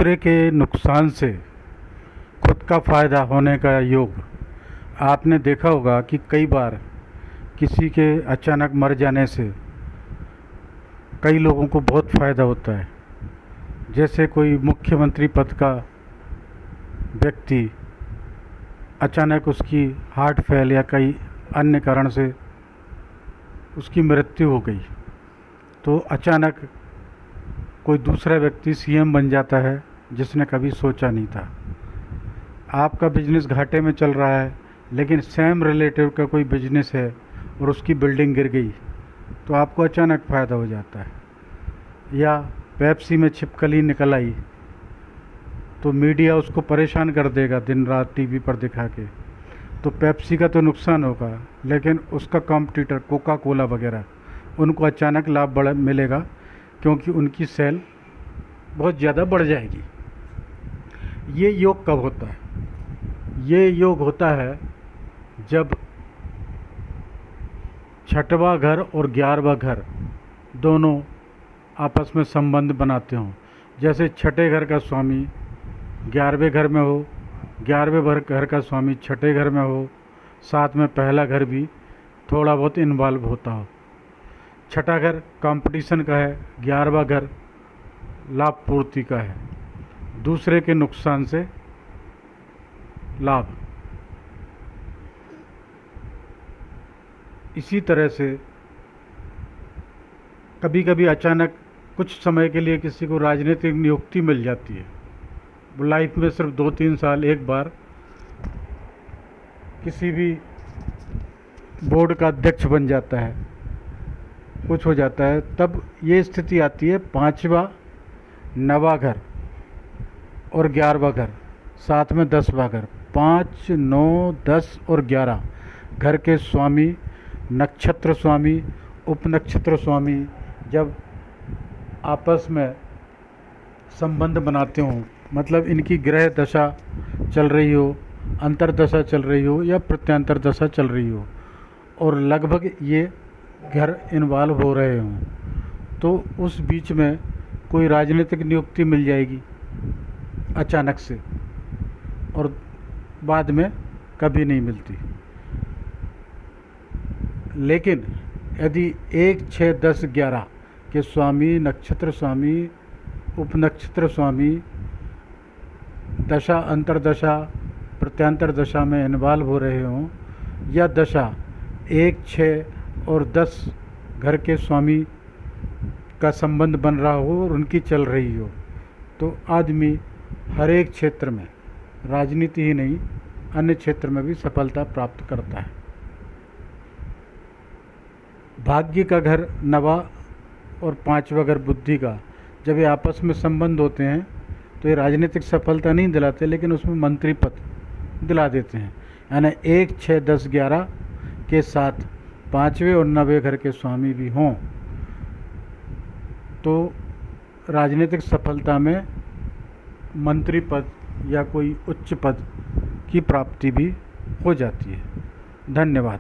दूसरे के नुकसान से खुद का फ़ायदा होने का योग। आपने देखा होगा कि कई बार किसी के अचानक मर जाने से कई लोगों को बहुत फ़ायदा होता है। जैसे कोई मुख्यमंत्री पद का व्यक्ति अचानक उसकी हार्ट फेल या कई अन्य कारण से उसकी मृत्यु हो गई, तो अचानक कोई दूसरा व्यक्ति सीएम बन जाता है जिसने कभी सोचा नहीं था। आपका बिजनेस घाटे में चल रहा है, लेकिन सेम रिलेटिव का कोई बिजनेस है और उसकी बिल्डिंग गिर गई तो आपको अचानक फ़ायदा हो जाता है। या पेप्सी में छिपकली निकल आई तो मीडिया उसको परेशान कर देगा दिन रात टीवी पर दिखा के, तो पेप्सी का तो नुकसान होगा, लेकिन उसका कॉम्पिटिटर कोका कोला वगैरह उनको अचानक लाभ मिलेगा, क्योंकि उनकी सेल बहुत ज़्यादा बढ़ जाएगी। ये योग कब होता है? ये योग होता है जब छठवां घर और 11वां घर दोनों आपस में संबंध बनाते हों। जैसे छठे घर का स्वामी 11वें घर में हो, 11वें घर का स्वामी छठे घर में हो, साथ में पहला घर भी थोड़ा बहुत इन्वॉल्व होता हो। छठा घर कंपटीशन का है, 11वां घर लाभ पूर्ति का है, दूसरे के नुकसान से लाभ। इसी तरह से कभी कभी अचानक कुछ समय के लिए किसी को राजनीतिक नियुक्ति मिल जाती है। वो लाइफ में सिर्फ 2-3 साल एक बार किसी भी बोर्ड का अध्यक्ष बन जाता है, कुछ हो जाता है, तब ये स्थिति आती है 5वां 9वां घर और 11वां घर, साथ में 10वां घर। 5, 9, 10 और 11 घर के स्वामी, नक्षत्र स्वामी, उपनक्षत्र स्वामी जब आपस में संबंध बनाते हों, मतलब इनकी ग्रह दशा चल रही हो, अंतर्दशा चल रही हो या प्रत्यंतर दशा चल रही हो, और लगभग ये घर इन्वॉल्व हो रहे हों, तो उस बीच में कोई राजनीतिक नियुक्ति मिल जाएगी अचानक से, और बाद में कभी नहीं मिलती। लेकिन यदि 1, 6, 10, 11 के स्वामी, नक्षत्र स्वामी, उपनक्षत्र स्वामी दशा, अंतर्दशा, प्रत्यंतर दशा में इन्वॉल्व हो रहे हों, या दशा 1, 6 और 10 घर के स्वामी का संबंध बन रहा हो और उनकी चल रही हो, तो आदमी हर एक क्षेत्र में, राजनीति ही नहीं अन्य क्षेत्र में भी सफलता प्राप्त करता है। भाग्य का घर 9वां और 5वां घर बुद्धि का, जब ये आपस में संबंध होते हैं तो ये राजनीतिक सफलता नहीं दिलाते, लेकिन उसमें मंत्री पद दिला देते हैं। यानी 1, 6, 10, 11 के साथ 5वें और 9वें घर के स्वामी भी हों तो राजनीतिक सफलता में मंत्री पद या कोई उच्च पद की प्राप्ति भी हो जाती है। धन्यवाद।